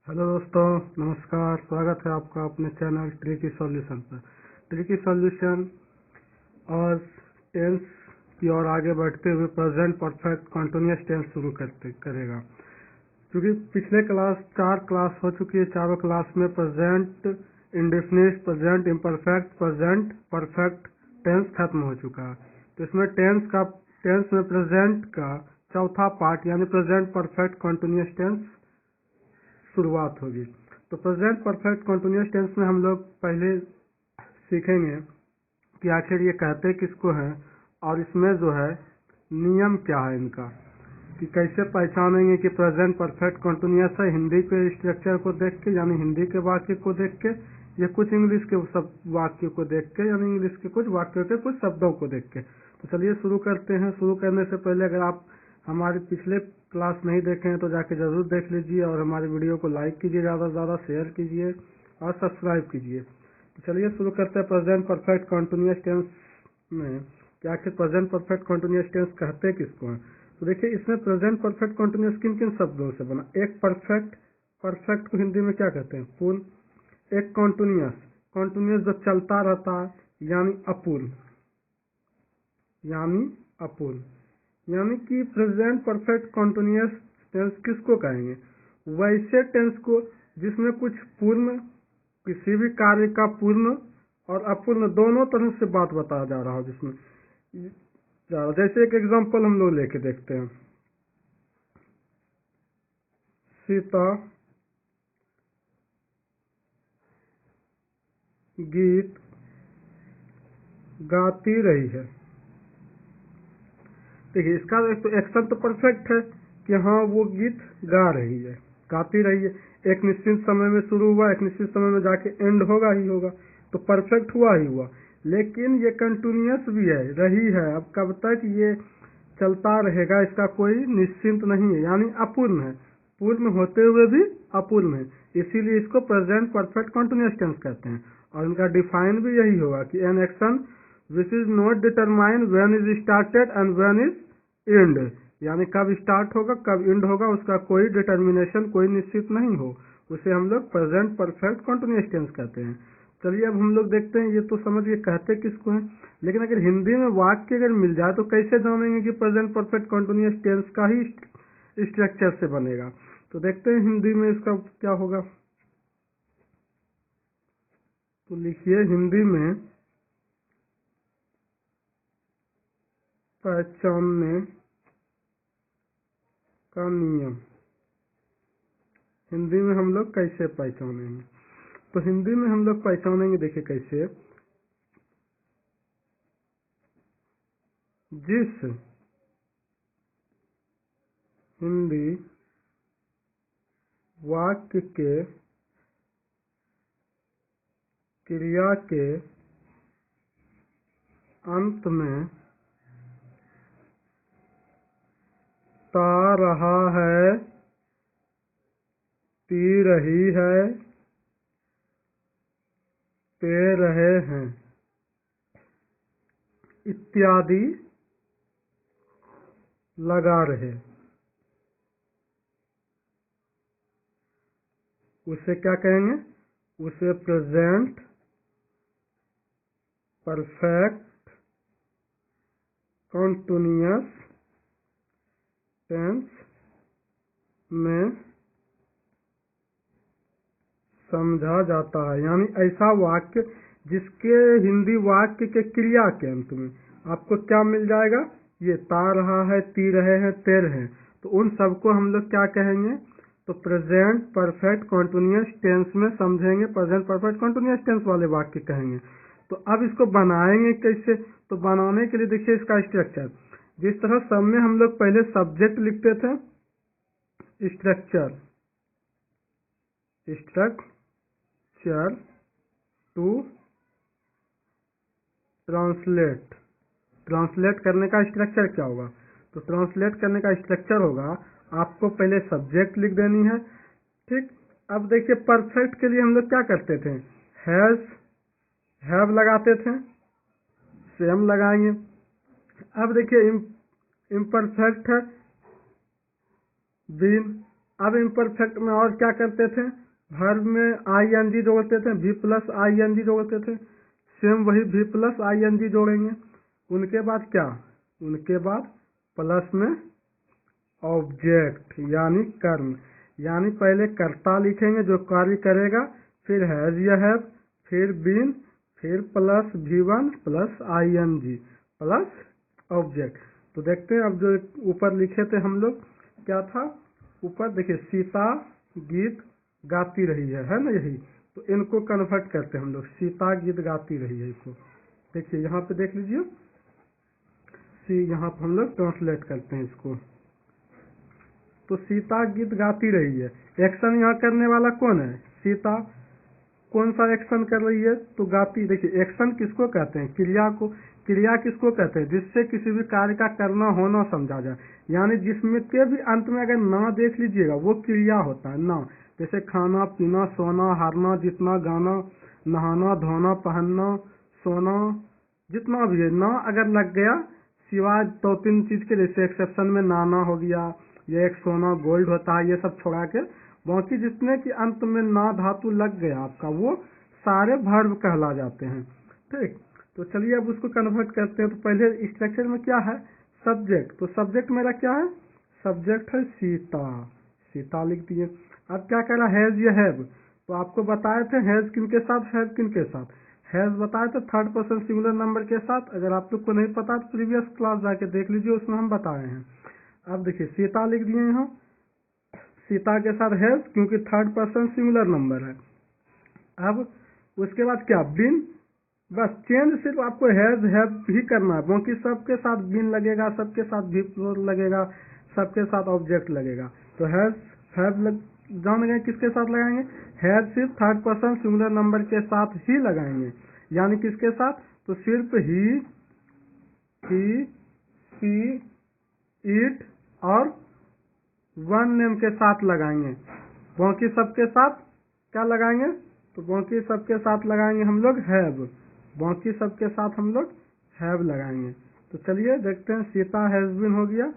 Hello दोस्तों, नमस्कार। स्वागत है आपका अपने चैनल ट्रिकी सॉल्यूशन पर। ट्रिकी सॉल्यूशन और टेंस की ओर आगे बढ़ते हुए प्रेजेंट परफेक्ट कंटिन्यूअस टेंस शुरू करेगा। क्योंकि पिछले चार क्लास हो चुकी है, चारों क्लास में present indefinite, present imperfect, present perfect tense खत्म हो चुका है। तो इसमें टेंस में प्रेजेंट का चौथा पार्ट यानी प्रेजेंट परफेक्ट कंटिन्यूअस टेंस शुरुआत होगी। तो प्रेजेंट परफेक्ट कंटिन्यूअस टेंस में हम लोग पहले सीखेंगे कि आखिर ये कहते किसको हैं और इसमें जो है नियम क्या है इनका, कि कैसे पहचानेंगे कि प्रेजेंट परफेक्ट कंटिन्यूअस है। हिंदी के स्ट्रक्चर को देख के, यानी हिंदी के वाक्य को देख के, या कुछ इंग्लिश के सब वाक्य को देख के, यानी इंग्लिश के कुछ वाक्यों के कुछ शब्दों को देख के। तो चलिए शुरू करते हैं। शुरू करने से पहले अगर आप हमारे पिछले क्लास नहीं देखे हैं तो जाके जरूर देख लीजिए और हमारे वीडियो को लाइक कीजिए, ज़्यादा से ज़्यादा शेयर कीजिए और सब्सक्राइब कीजिए। तो चलिए शुरू करते हैं प्रेजेंट परफेक्ट कंटिन्यूअस टेंस में कि आखिर प्रेजेंट परफेक्ट कंटिन्यूअस टेंस कहते किसको हैं। तो देखिए, इसमें प्रेजेंट परफेक्ट कंटिन्यूअस किन किन शब्दों से बना। एक परफेक्ट को हिंदी में क्या कहते हैं? पूर्ण। एक कंटिन्यूअस जो चलता रहता है यानी अपूर्ण, यानी कि प्रेजेंट परफेक्ट कंटिन्यूअस टेंस किसको कहेंगे? वैसे टेंस को जिसमें कुछ पूर्ण, किसी भी कार्य का पूर्ण और अपूर्ण दोनों तरह से बात बताया जा रहा हो। जिसमें जैसे एक एग्जांपल हम लोग लेके देखते हैं। सीता गीत गाती रही है। देखिए, इसका एक तो एक्शन तो परफेक्ट है कि हाँ वो गीत गा रही है, गाती रही है। एक निश्चित समय में शुरू हुआ, एक निश्चित समय में जाके एंड होगा ही होगा, तो परफेक्ट हुआ ही हुआ। लेकिन ये कंटिन्यूअस भी है, रही है। अब कब तक ये चलता रहेगा इसका कोई निश्चित नहीं है, यानी अपूर्ण है। पूर्ण होते हुए भी अपूर्ण है, इसीलिए इसको प्रेजेंट परफेक्ट कंटिन्यूअस टेंस कहते हैं। और इनका डिफाइन भी यही होगा कि an action which is not determine when is started and when is and, यानी कब स्टार्ट होगा कब एंड होगा उसका कोई डिटर्मिनेशन, कोई निश्चित नहीं हो, उसे हम लोग प्रेजेंट परफेक्ट कंटिन्यूअस टेंस कहते हैं। चलिए अब हम लोग देखते हैं, ये तो समझिए कहते किसको हैं। लेकिन अगर हिंदी में वाक्य अगर मिल जाए तो कैसे जानेंगे कि प्रेजेंट परफेक्ट कंटिन्यूअस टेंस का ही स्ट्रक्चर से बनेगा। तो देखते हैं हिंदी में इसका क्या होगा। तो लिखिए, हिंदी में पहचानने का नियम। हिंदी में हम लोग कैसे पहचानेंगे? तो हिंदी में हम लोग पहचानेंगे, देखिए कैसे। जिस हिंदी वाक्य के क्रिया के अंत में ता रहा है, पी रही है, पे रहे हैं इत्यादि लगा रहे, उसे क्या कहेंगे? उसे प्रेजेंट परफेक्ट कंटिन्यूअस टेंस में समझा जाता है। यानी ऐसा वाक्य जिसके हिंदी वाक्य के क्रिया के अंत में आपको क्या मिल जाएगा? ये ता रहा है, ती रहे हैं, ते रहे हैं, तो उन सबको हम लोग क्या कहेंगे? तो प्रेजेंट परफेक्ट कंटिन्यूअस टेंस में समझेंगे, प्रेजेंट परफेक्ट कंटिन्यूअस टेंस वाले वाक्य कहेंगे। तो अब इसको बनाएंगे कैसे? तो बनाने के लिए देखिए इसका स्ट्रक्चर। जिस तरह सब में हम लोग पहले सब्जेक्ट लिखते थे, स्ट्रक्चर टू ट्रांसलेट करने का स्ट्रक्चर क्या होगा? तो ट्रांसलेट करने का स्ट्रक्चर होगा, आपको पहले सब्जेक्ट लिख देनी है। ठीक। अब देखिए, परफेक्ट के लिए हम लोग क्या करते थे? हैव लगाते थे, सेम लगाएंगे। अब देखिए इम्परफेक्ट है, बीन, अब इम्परफेक्ट में और क्या करते थे, वर्ब में आईएनजी जोड़ते थे, भी प्लस आईएनजी जोड़ते थे, सेम वही भी प्लस आईएनजी जोड़ेंगे। उनके बाद क्या, उनके बाद प्लस में ऑब्जेक्ट यानी कर्म, यानी पहले कर्ता लिखेंगे जो कार्य करेगा, फिर हैज या हैव, फिर बीन, फिर plus V1 plus ING plus object. तो देखते हैं अब जो ऊपर लिखे थे हम लोग, क्या था ऊपर देखिए, सीता गीत गाती रही है ना, यही। तो इनको कन्वर्ट करते हैं हम लोग, सीता गीत गाती रही है, इसको देखिए यहाँ पे देख लीजिए, यहाँ पे हम लोग ट्रांसलेट करते हैं इसको। तो सीता गीत गाती रही है, एक्शन यहाँ करने वाला कौन है, सीता। कौन सा एक्शन कर रही है, तो गाती। देखिए एक्शन किसको कहते हैं, क्रिया को। क्रिया किसको कहते हैं, जिससे किसी भी कार्य का करना होना समझा जाए, यानी जिसमें के भी अंत में अगर ना देख लीजिएगा वो क्रिया होता है ना। जैसे खाना पीना, सोना, हारना, जीतना, गाना, नहाना, धोना, पहनना, सोना, जितना भी है, ना अगर लग गया सिवाय 2-3 चीज के, जैसे एक्सेप्शन में नाना हो गया, ये एक सोना गोल्ड होता है, ये सब छोड़ा के बाकी जितने कि अंत में ना धातु लग गया आपका, वो सारे वर्ब कहला जाते हैं। ठीक, तो चलिए अब उसको कन्वर्ट करते हैं। तो पहले स्ट्रक्चर में क्या है, सब्जेक्ट। तो सब्जेक्ट मेरा क्या है, सब्जेक्ट है सीता, सीता लिख दिए। अब क्या कह रहा है, हैज या हैव। तो आपको बताए थे हैज किनके साथ, हैव किनके साथ, हैज बताए थे थर्ड पर्सन सिंगुलर नंबर के साथ। अगर आप लोग को नहीं पता तो प्रीवियस क्लास जाके देख लीजिए, उसमें हम बताए हैं। अब देखिए सीता लिख दिए यहाँ, सीता के साथ हैज क्योंकि थर्ड पर्सन सिंगुलर नंबर है। अब उसके बाद क्या, बिन। बस चेंज सिर्फ आपको हैज हैव ही करना है, बाकी सबके साथ बिन लगेगा, सबके साथ भी लगेगा, सबके साथ ऑब्जेक्ट लगेगा। तो हैज हैव जान गए किसके साथ लगाएंगे, हैज सिर्फ थर्ड पर्सन सिंगुलर नंबर के साथ ही लगाएंगे, यानी किसके साथ, तो सिर्फ ही, शी, इट और वन नेम के साथ लगाएंगे। बाकी सबके साथ क्या लगाएंगे, तो बाकी सबके साथ लगाएंगे हम लोग हैव, बाकी सबके साथ हम लोग हैव लगाएंगे। तो चलिए देखते हैं, सीता हैज बीन हो गया।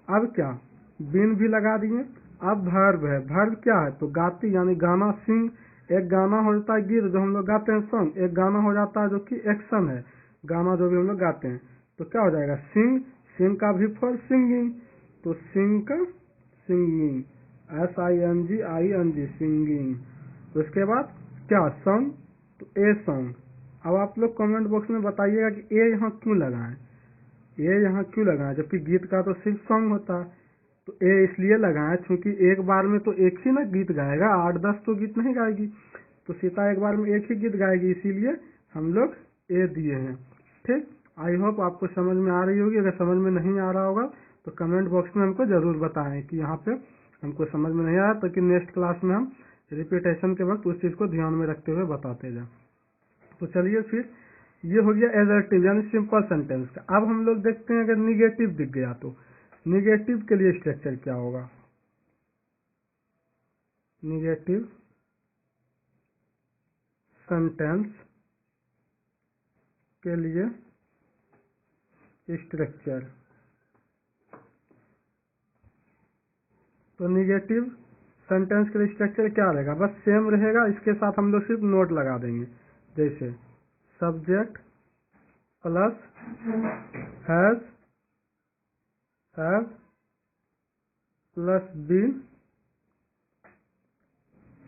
अब क्या, बीन भी लगा दिए। अब वर्ब है, वर्ब क्या है, तो गाती यानी गाना, सिंग। एक गाना हो जाता है गीत जो हम लोग गाते हैं सॉन्ग, एक गाना हो जाता है जो कि एक्शन है, गाना जो भी हम लोग गाते हैं। तो क्या हो जाएगा, सिंग, सिंग का भी फॉर सिंगिंग, तो सिंग का सिंगिंग, SINGING सिंगिंग। तो उसके बाद क्या, सॉन्ग, तो ए सॉन्ग। अब आप लोग कमेंट बॉक्स में बताइएगा कि ए यहाँ क्यों लगा है, ए यहाँ क्यों लगा है, जबकि गीत का तो सिर्फ सॉन्ग होता है। तो ए इसलिए लगा है क्योंकि एक बार में तो एक ही ना गीत गाएगा, 8-10 तो गीत नहीं गाएगी। तो सीता एक बार में एक ही गीत गाएगी, इसीलिए हम लोग ए दिए हैं। ठीक, आई होप आपको समझ में आ रही होगी। अगर समझ में नहीं आ रहा होगा तो कमेंट बॉक्स में हमको जरूर बताएं कि यहाँ पे हमको समझ में नहीं आया, ताकि नेक्स्ट क्लास में हम रिपीटेशन के वक्त उस चीज को ध्यान में रखते हुए बताते जाए। तो चलिए फिर, ये हो गया एडजेक्टिव यानी सिंपल सेंटेंस का। अब हम लोग देखते हैं अगर निगेटिव दिख गया तो निगेटिव के लिए स्ट्रक्चर क्या होगा। निगेटिव सेंटेंस के लिए स्ट्रक्चर, तो निगेटिव सेंटेंस के लिए स्ट्रक्चर क्या रहेगा, बस सेम रहेगा। इसके साथ हम लोग सिर्फ नोट लगा देंगे, जैसे subject plus has, have plus been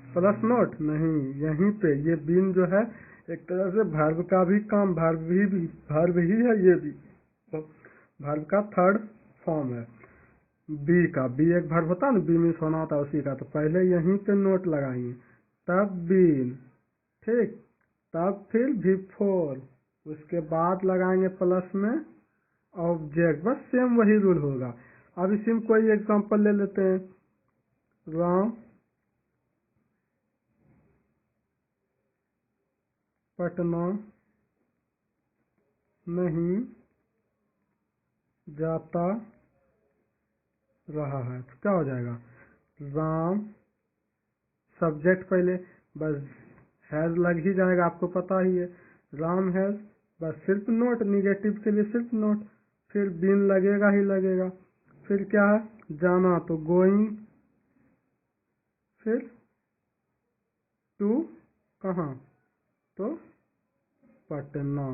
plus not. नहीं, यहीं पे ये बीन जो है एक तरह से वर्ब का भी काम, वर्ब ही है, ये भी वर्ब का थर्ड फॉर्म है। बी का, बी एक वर्ब होता है ना, बी मीन्स होना होता है उसी का। तो पहले यहीं पे नोट लगाएंगे, तब बीन, ठीक, तब फिर बिफोर, उसके बाद लगाएंगे प्लस में ऑब्जेक्ट। बस सेम वही रूल होगा। अब इसी में कोई एग्जांपल ले लेते हैं, राम पटना नहीं जाता रहा है। तो क्या हो जाएगा, राम सब्जेक्ट पहले, बस हैज लग ही जाएगा, आपको पता ही है, राम हैज, बस सिर्फ नोट, निगेटिव के लिए सिर्फ नोट, फिर बीन लगेगा ही लगेगा। फिर क्या है, जाना, तो गोइंग, फिर टू कहाँ, तो पटना।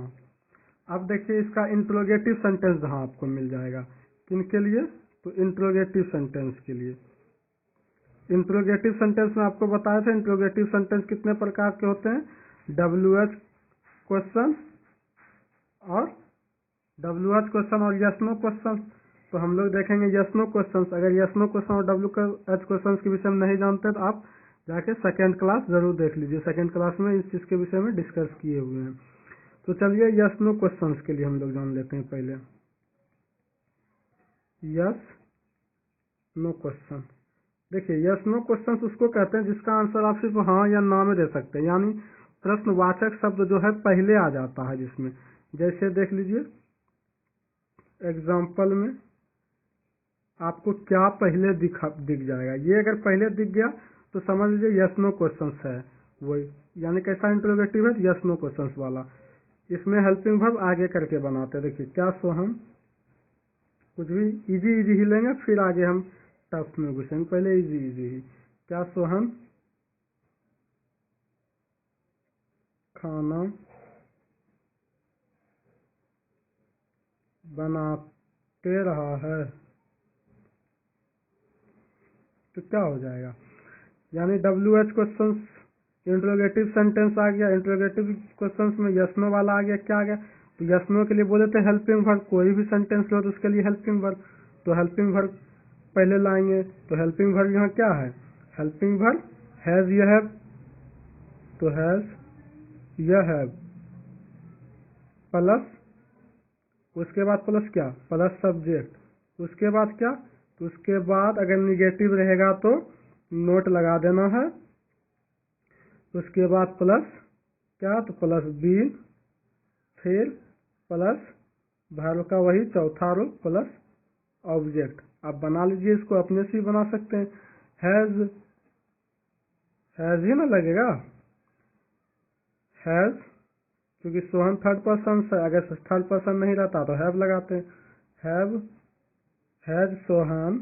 अब देखिए इसका इंट्रोगेटिव सेंटेंस जहाँ आपको मिल जाएगा, किनके लिए, तो इंट्रोगेटिव सेंटेंस के लिए। इंट्रोगेटिव सेंटेंस में आपको बताया था इंट्रोगेटिव सेंटेंस कितने प्रकार के होते हैं, WH क्वेश्चन और WH क्वेश्चन और यस नो क्वेश्चन। तो हम लोग देखेंगे यस नो क्वेश्चन। अगर यस नो क्वेश्चन और WH क्वेश्चन के विषय में नहीं जानते तो आप जाके सेकेंड क्लास जरूर देख लीजिए, सेकेंड क्लास में इस चीज़ के विषय में डिस्कस किए हुए हैं। तो चलिए यस नो क्वेश्चंस के लिए हम लोग जान लेते हैं पहले। यस नो क्वेश्चन, देखिए यस नो क्वेश्चंस उसको कहते हैं जिसका आंसर आप सिर्फ हाँ या ना में दे सकते हैं, यानी प्रश्नवाचक शब्द जो है पहले आ जाता है जिसमें। जैसे देख लीजिए एग्जाम्पल में आपको क्या पहले दिख जाएगा, ये अगर पहले दिख गया तो समझ लीजिए यस नो क्वेश्चंस है वही, यानी कैसा इंट्रोगेटिव है, यस नो क्वेश्चंस वाला। इसमें हेल्पिंग वर्ब आगे करके बनाते हैं। देखिए क्या सोहम, कुछ भी इजी इजी ही लेंगे फिर आगे हम टफ में घुसेंगे, पहले इजी इजी ही। क्या सोहम खाना बनाते रहा है, तो क्या हो जाएगा, यानी WH क्वेश्चंस इंट्रोगेटिव सेंटेंस आ गया। इंट्रोगेटिव क्वेश्चंस में यस नो वाला आ गया, क्या आ गया, तो यस नो के लिए बोले थे हेल्पिंग वर्ब, कोई भी सेंटेंस लो तो उसके लिए हेल्पिंग वर्ब, तो हेल्पिंग वर्ब पहले लाएंगे। तो हेल्पिंग वर्ब यहाँ क्या है, हेल्पिंग वर्ब हैज यह हैव, तो हैज यह हैव प्लस, उसके बाद प्लस क्या, प्लस सब्जेक्ट, उसके बाद क्या, तो उसके बाद अगर निगेटिव रहेगा तो नोट लगा देना है, उसके बाद प्लस क्या, तो प्लस बीन, फिर प्लस वर्ब का वही चौथा रूप प्लस ऑब्जेक्ट। आप बना लीजिए, इसको अपने से ही बना सकते हैं। हैज ही ना लगेगा, हैज, क्योंकि सोहन थर्ड पर्सन है, अगर थर्ड पर्सन नहीं रहता तो हैव लगाते हैं। हैव, हैज सोहन,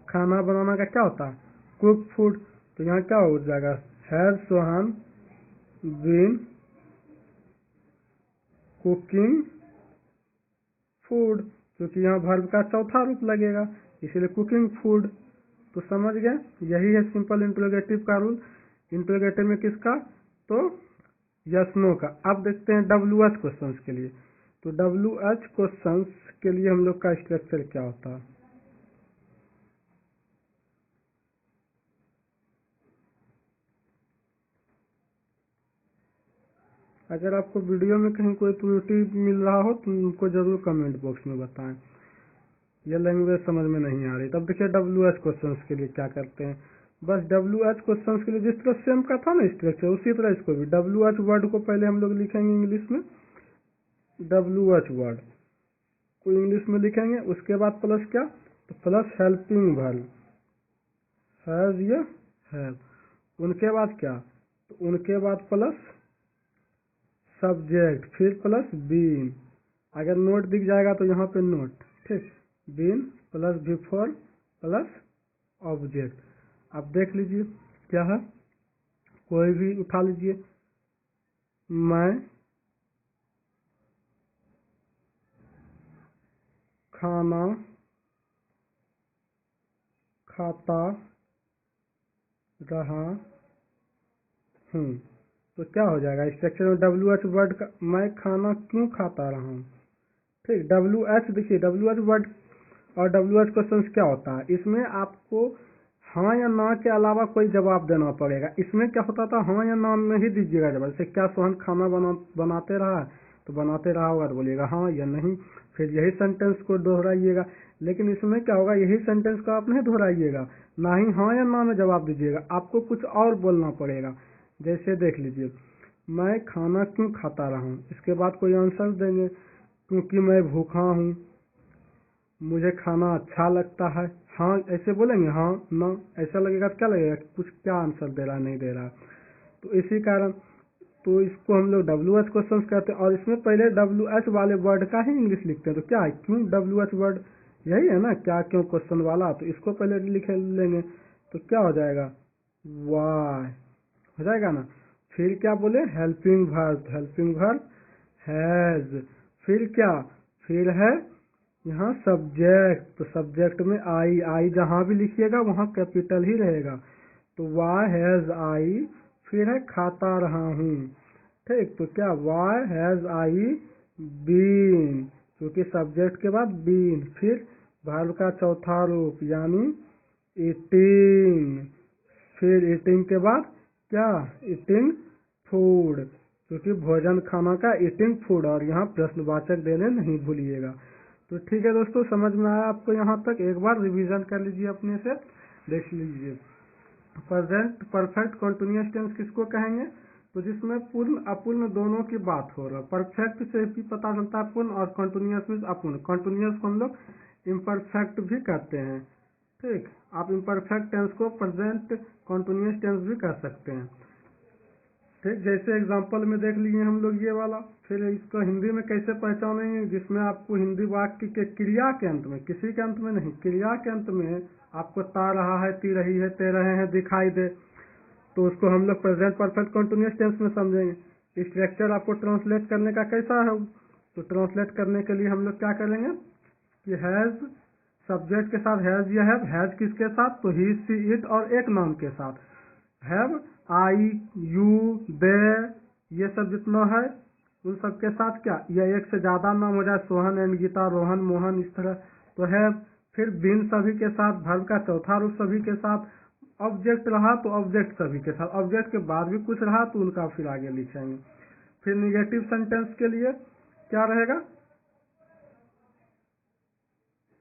खाना बनाना का क्या होता है, कुक फूड, तो यहाँ क्या हो जाएगा, has Sohan been cooking food, क्योंकि यहाँ वर्ब का चौथा रूप लगेगा इसलिए कुकिंग फूड। तो समझ गए, यही है सिंपल इंट्रोगेटिव का रूल। इंट्रोगेटिव में किसका, तो यस नो का। अब देखते हैं WH क्वेश्चंस के लिए। तो WH क्वेश्चंस के लिए हम लोग का स्ट्रक्चर क्या होता है, अगर आपको वीडियो में कहीं कोई त्रुटि मिल रहा हो तो उनको जरूर कमेंट बॉक्स में बताएं, यह लैंग्वेज समझ में नहीं आ रही। तब देखिए WH क्वेश्चंस के लिए क्या करते हैं, बस WH क्वेश्चंस के लिए जिस तरह सेम का था ना स्ट्रक्चर, उसी तरह इसको भी WH वर्ड को पहले हम लोग लिखेंगे इंग्लिश में, WH वर्ड को इंग्लिश में लिखेंगे, उसके बाद प्लस क्या, तो प्लस हेल्पिंग वर्ब, हैज या हैव, उनके बाद क्या, तो उनके बाद प्लस सब्जेक्ट, फिर प्लस बीन, अगर नोट दिख जाएगा तो यहाँ पे नोट, ठीक, been plus before plus object. अब देख लीजिए क्या है, कोई भी उठा लीजिए, मैं खाना खाता रहा हूँ, तो क्या हो जाएगा स्ट्रक्चर में WH वर्ड का, मैं खाना क्यों खाता रहा हूँ, ठीक। WH देखिए WH वर्ड और WH क्वेश्चन क्या होता है, इसमें आपको हाँ या ना के अलावा कोई जवाब देना पड़ेगा। इसमें क्या होता था, हाँ या ना में ही दीजिएगा जवाब। जैसे क्या सोहन खाना बनाते रहा, तो बनाते रहा होगा तो बोलिएगा हाँ या नहीं, फिर यही सेंटेंस को दोहराइएगा। लेकिन इसमें क्या होगा, यही सेंटेंस को आप नहीं दोहराइएगा, ना ही हाँ या ना में जवाब दीजिएगा, आपको कुछ और बोलना पड़ेगा। जैसे देख लीजिए, मैं खाना क्यों खाता रहा हूँ, इसके बाद कोई आंसर देंगे, क्योंकि मैं भूखा हूँ, मुझे खाना अच्छा लगता है, हाँ ऐसे बोलेंगे, हाँ ना ऐसा लगेगा तो क्या लगेगा, कुछ क्या आंसर दे रहा नहीं दे रहा। तो इसी कारण तो इसको हम लोग WH क्वेश्चन कहते हैं, और इसमें पहले WH वाले वर्ड का ही इंग्लिश लिखते हैं। तो क्या है, क्यों WH वर्ड, यही है ना क्या क्यों क्वेश्चन वाला, तो इसको पहले लिख लेंगे, तो क्या हो जाएगा, वाई हो जाएगा ना। फिर क्या बोले, helping verb, helping verb has. फिर क्या, फिर है यहाँ सब्जेक्ट, तो सब्जेक्ट में आई, आई जहाँ भी लिखिएगा वहाँ कैपिटल ही रहेगा, तो वाई हैज आई। फिर है खाता रहा हूँ, ठीक, तो क्या वाई हैज आई बीन, क्योंकि सब्जेक्ट के बाद बीन। फिर वर्ब का चौथा रूप यानी ईटिंग, फिर ईटिंग के बाद क्या, ईटिंग फूड, क्योंकि भोजन खाना का ईटिंग फूड, और यहाँ प्रश्नवाचक देने नहीं भूलिएगा। तो ठीक है दोस्तों, समझ में आया आपको यहाँ तक, एक बार रिवीजन कर लीजिए अपने से, देख लीजिए। प्रेजेंट परफेक्ट कंटिन्यूअस टेंस किसको कहेंगे, तो जिसमें पूर्ण अपूर्ण दोनों की बात हो रहा है। परफेक्ट से भी पता चलता है पूर्ण, और कंटिन्यूअस में अपूर्ण। कंटिन्यूअस को हम लोग इम्परफेक्ट भी कहते हैं, ठीक। आप इम्परफेक्ट टेंस को प्रेजेंट कंटिन्यूअस टेंस भी कह सकते हैं, ठीक। जैसे एग्जांपल में देख लिए हम लोग ये वाला। फिर इसको हिंदी में कैसे पहचानेंगे, जिसमें आपको हिंदी वाक्य के क्रिया के अंत में, किसी के अंत में नहीं, क्रिया के अंत में आपको ता रहा है, ती रही है, ते रहे हैं दिखाई दे, तो उसको हम लोग प्रेजेंट परफेक्ट कंटिन्यूअस टेंस में समझेंगे। स्ट्रक्चर आपको ट्रांसलेट करने का कैसा है, तो ट्रांसलेट करने के लिए हम लोग क्या करेंगे कि हैज, सब्जेक्ट के साथ हैज या हैज किसके साथ, तो ही सी इट और एक नाम के साथ, हैव आई यू दे, ये सब जितना है उन सब के साथ क्या, या एक से ज्यादा नाम हो जाए, सोहन एंड गीता, रोहन मोहन, इस तरह, तो है। फिर बिन सभी के साथ, वर्ब का चौथा रूप सभी के साथ, ऑब्जेक्ट रहा तो ऑब्जेक्ट सभी के साथ, ऑब्जेक्ट के बाद भी कुछ रहा तो उनका फिर आगे लिखेंगे। फिर निगेटिव सेंटेंस के लिए क्या रहेगा,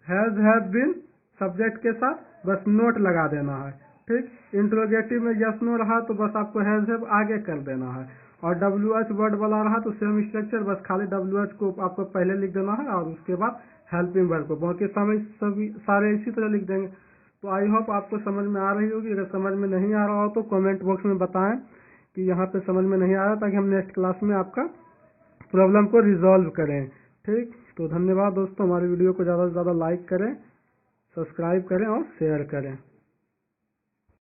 हैज हैव बीन सब्जेक्ट के साथ बस नोट लगा देना है, ठीक। इंट्रोगेटिव में यस नो रहा तो बस आपको हैज हैव आगे कर देना है, और डब्ल्यू एच वर्ड वाला रहा तो सेम स्ट्रक्चर, बस खाली डब्ल्यू एच को आपको पहले लिख देना है और उसके बाद हेल्पिंग वर्ब को, बाकी सभी सारे इसी तरह लिख देंगे। तो आई होप आपको समझ में आ रही होगी। अगर समझ में नहीं आ रहा हो तो कमेंट बॉक्स में बताएं कि यहाँ पे समझ में नहीं आ रहा, ताकि हम नेक्स्ट क्लास में आपका प्रॉब्लम को रिजॉल्व करें, ठीक। तो धन्यवाद दोस्तों, हमारी वीडियो को ज़्यादा से ज़्यादा लाइक करें, सब्सक्राइब करें और शेयर करें।